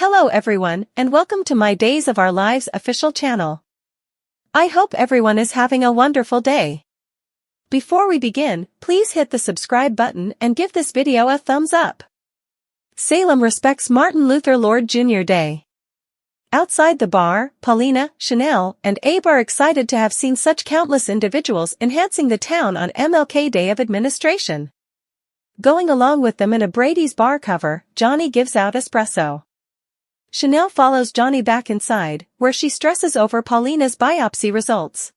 Hello everyone, and welcome to my Days of Our Lives official channel. I hope everyone is having a wonderful day. Before we begin, please hit the subscribe button and give this video a thumbs up. Salem respects Martin Luther Lord Jr. Day. Outside the bar, Paulina, Chanel, and Abe are excited to have seen such countless individuals enhancing the town on MLK Day of Administration. Going along with them in a Brady's bar cover, Johnny gives out espresso. Chanel follows Johnny back inside, where she stresses over Paulina's biopsy results.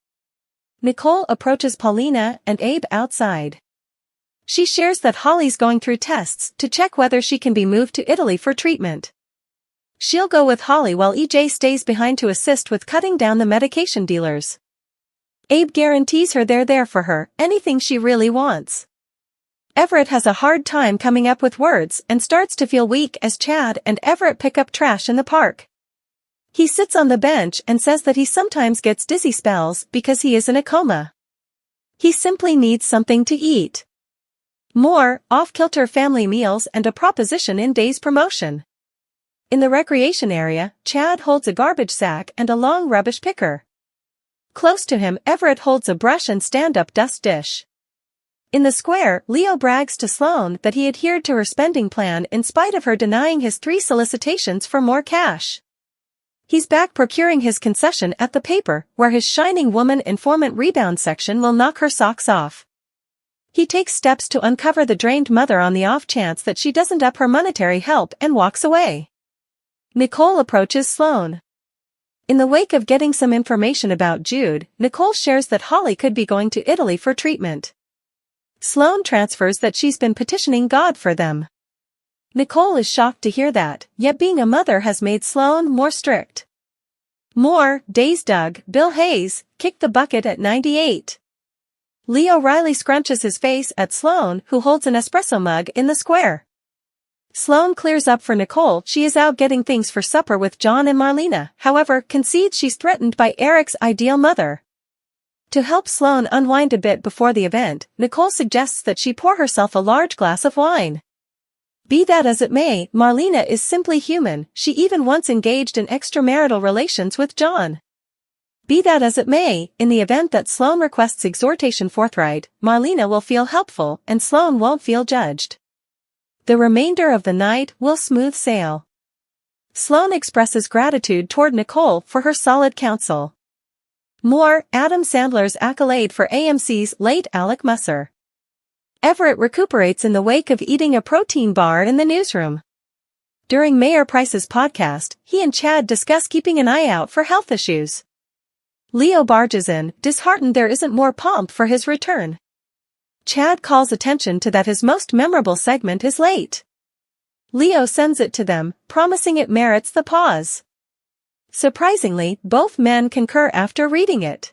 Nicole approaches Paulina and Abe outside. She shares that Holly's going through tests to check whether she can be moved to Italy for treatment. She'll go with Holly while EJ stays behind to assist with cutting down the medication dealers. Abe guarantees her they're there for her, anything she really wants. Everett has a hard time coming up with words and starts to feel weak as Chad and Everett pick up trash in the park. He sits on the bench and says that he sometimes gets dizzy spells because he is in a coma. He simply needs something to eat. More, off-kilter family meals and a proposition in Day's promotion. In the recreation area, Chad holds a garbage sack and a long rubbish picker. Close to him, Everett holds a brush and stand-up dust dish. In the square, Leo brags to Sloane that he adhered to her spending plan in spite of her denying his 3 solicitations for more cash. He's back procuring his concession at the paper, where his shining woman informant rebound section will knock her socks off. He takes steps to uncover the drained mother on the off chance that she doesn't up her monetary help and walks away. Nicole approaches Sloane. In the wake of getting some information about Jude, Nicole shares that Holly could be going to Italy for treatment. Sloane transfers that she's been petitioning God for them. Nicole is shocked to hear that, yet being a mother has made Sloane more strict. More, Days Doug, Bill Hayes, kicked the bucket at 98. Leo Riley scrunches his face at Sloane, who holds an espresso mug in the square. Sloane clears up for Nicole. She is out getting things for supper with John and Marlena, however, concedes she's threatened by Eric's ideal mother. To help Sloane unwind a bit before the event, Nicole suggests that she pour herself a large glass of wine. Be that as it may, Marlena is simply human. She even once engaged in extramarital relations with John. Be that as it may, in the event that Sloane requests exhortation forthright, Marlena will feel helpful and Sloane won't feel judged. The remainder of the night will smooth sail. Sloane expresses gratitude toward Nicole for her solid counsel. More, Adam Sandler's accolade for AMC's late Alec Musser. Everett recuperates in the wake of eating a protein bar in the newsroom. During Mayor Price's podcast, he and Chad discuss keeping an eye out for health issues. Leo barges in, disheartened there isn't more pomp for his return. Chad calls attention to that his most memorable segment is late. Leo sends it to them, promising it merits the pause. Surprisingly, both men concur after reading it.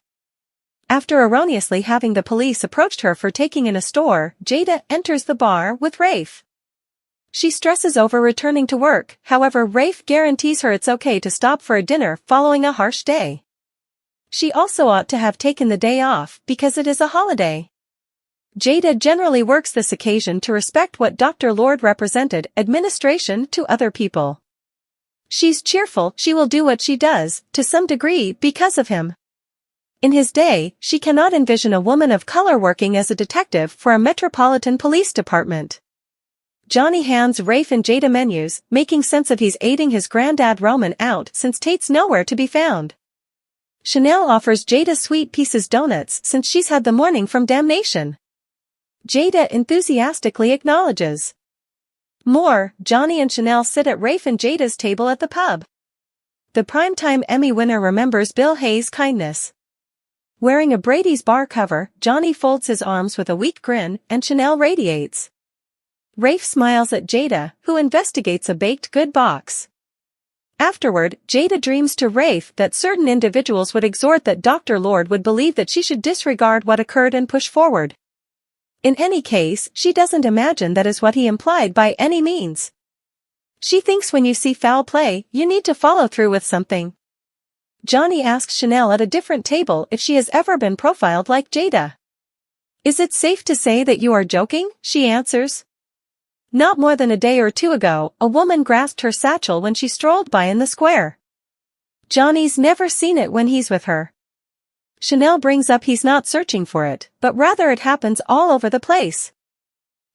After erroneously having the police approached her for taking in a store, Jada enters the bar with Rafe. She stresses over returning to work, however Rafe guarantees her it's okay to stop for a dinner following a harsh day. She also ought to have taken the day off because it is a holiday. Jada generally works this occasion to respect what Dr. Lord represented, administration to other people. She's cheerful, she will do what she does, to some degree, because of him. In his day, she cannot envision a woman of color working as a detective for a metropolitan police department. Johnny hands Rafe and Jada menus, making sense of he's aiding his granddad Roman out since Tate's nowhere to be found. Chanel offers Jada sweet pieces donuts since she's had the morning from damnation. Jada enthusiastically acknowledges. More, Johnny and Chanel sit at Rafe and Jada's table at the pub. The primetime Emmy winner remembers Bill Hayes' kindness. Wearing a Brady's bar cover, Johnny folds his arms with a weak grin, and Chanel radiates. Rafe smiles at Jada, who investigates a baked good box. Afterward, Jada dreams to Rafe that certain individuals would exhort that Dr. Lord would believe that she should disregard what occurred and push forward. In any case, she doesn't imagine that is what he implied by any means. She thinks when you see foul play, you need to follow through with something. Johnny asks Chanel at a different table if she has ever been profiled like Jada. Is it safe to say that you are joking? She answers. Not more than a day or two ago, a woman grasped her satchel when she strolled by in the square. Johnny's never seen it when he's with her. Chanel brings up he's not searching for it, but rather it happens all over the place.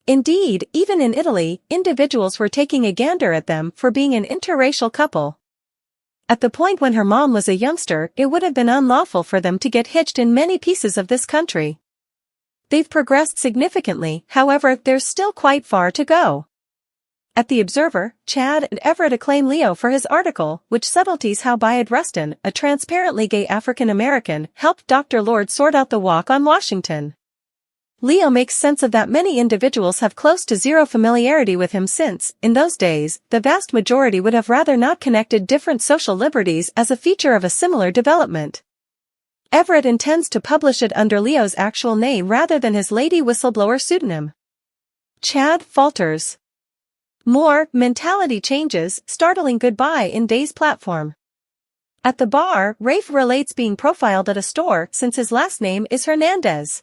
Indeed, even in Italy, individuals were taking a gander at them for being an interracial couple. At the point when her mom was a youngster, it would have been unlawful for them to get hitched in many pieces of this country. They've progressed significantly, however, there's still quite far to go. At The Observer, Chad and Everett acclaim Leo for his article, which subtleties how Bayard Rustin, a transparently gay African-American, helped Dr. Lord sort out the walk on Washington. Leo makes sense of that many individuals have close to zero familiarity with him since, in those days, the vast majority would have rather not connected different social liberties as a feature of a similar development. Everett intends to publish it under Leo's actual name rather than his lady whistleblower pseudonym. Chad falters. More mentality changes, startling goodbye in Day's platform. At the bar, Rafe relates being profiled at a store since his last name is Hernandez.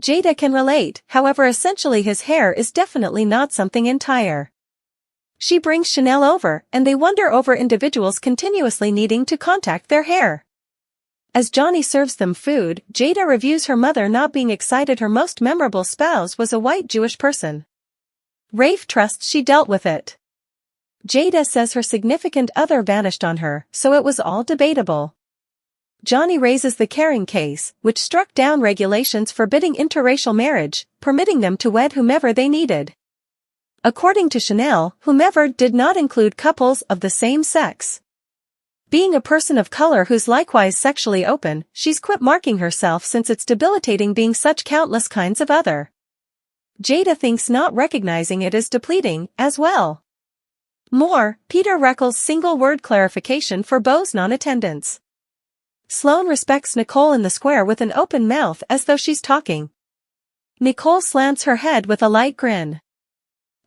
Jada can relate, however essentially his hair is definitely not something entire. She brings Chanel over, and they wonder over individuals continuously needing to contact their hair. As Johnny serves them food, Jada reviews her mother not being excited her most memorable spouse was a white Jewish person. Rafe trusts she dealt with it. Jada says her significant other vanished on her, so it was all debatable. Johnny raises the Caring case, which struck down regulations forbidding interracial marriage, permitting them to wed whomever they needed. According to Chanel, whomever did not include couples of the same sex. Being a person of color who's likewise sexually open, she's quit marking herself since it's debilitating being such countless kinds of other. Jada thinks not recognizing it is depleting, as well. More, Peter Reckel's single-word clarification for Beau's non-attendance. Sloane respects Nicole in the square with an open mouth as though she's talking. Nicole slants her head with a light grin.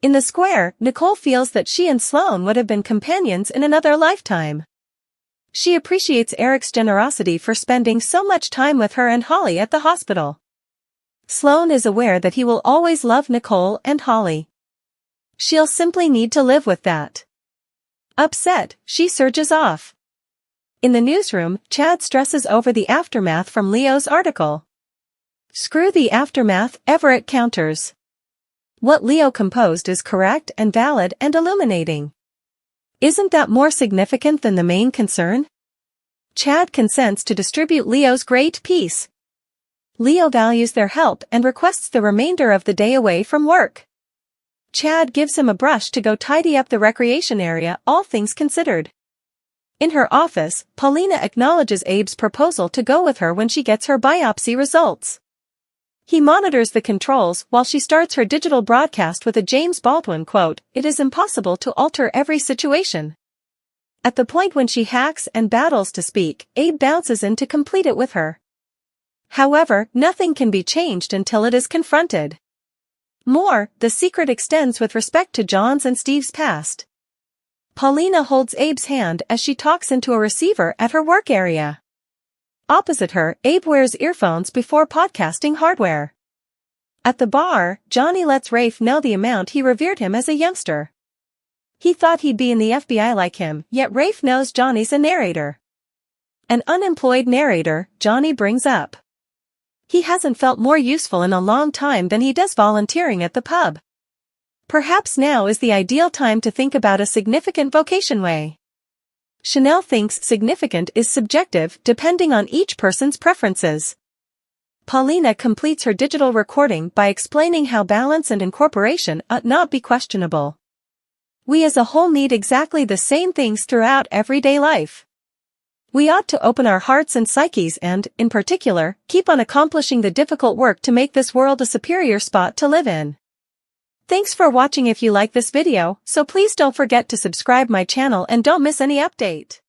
In the square, Nicole feels that she and Sloane would have been companions in another lifetime. She appreciates Eric's generosity for spending so much time with her and Holly at the hospital. Sloane is aware that he will always love Nicole and Holly. She'll simply need to live with that. Upset, she surges off. In the newsroom, Chad stresses over the aftermath from Leo's article. Screw the aftermath, Everett counters. What Leo composed is correct and valid and illuminating. Isn't that more significant than the main concern? Chad consents to distribute Leo's great piece. Leo values their help and requests the remainder of the day away from work. Chad gives him a brush to go tidy up the recreation area, all things considered. In her office, Paulina acknowledges Abe's proposal to go with her when she gets her biopsy results. He monitors the controls while she starts her digital broadcast with a James Baldwin quote, "It is impossible to alter every situation." At the point when she hacks and battles to speak, Abe bounces in to complete it with her. However, nothing can be changed until it is confronted. More, the secret extends with respect to John's and Steve's past. Paulina holds Abe's hand as she talks into a receiver at her work area. Opposite her, Abe wears earphones before podcasting hardware. At the bar, Johnny lets Rafe know the amount he revered him as a youngster. He thought he'd be in the FBI like him, yet Rafe knows Johnny's a narrator. An unemployed narrator, Johnny brings up. He hasn't felt more useful in a long time than he does volunteering at the pub. Perhaps now is the ideal time to think about a significant vocation way. Chanel thinks significant is subjective depending on each person's preferences. Paulina completes her digital recording by explaining how balance and incorporation ought not be questionable. We as a whole need exactly the same things throughout everyday life. We ought to open our hearts and psyches and, in particular, keep on accomplishing the difficult work to make this world a superior spot to live in. Thanks for watching. If you like this video, so please don't forget to subscribe my channel and don't miss any update.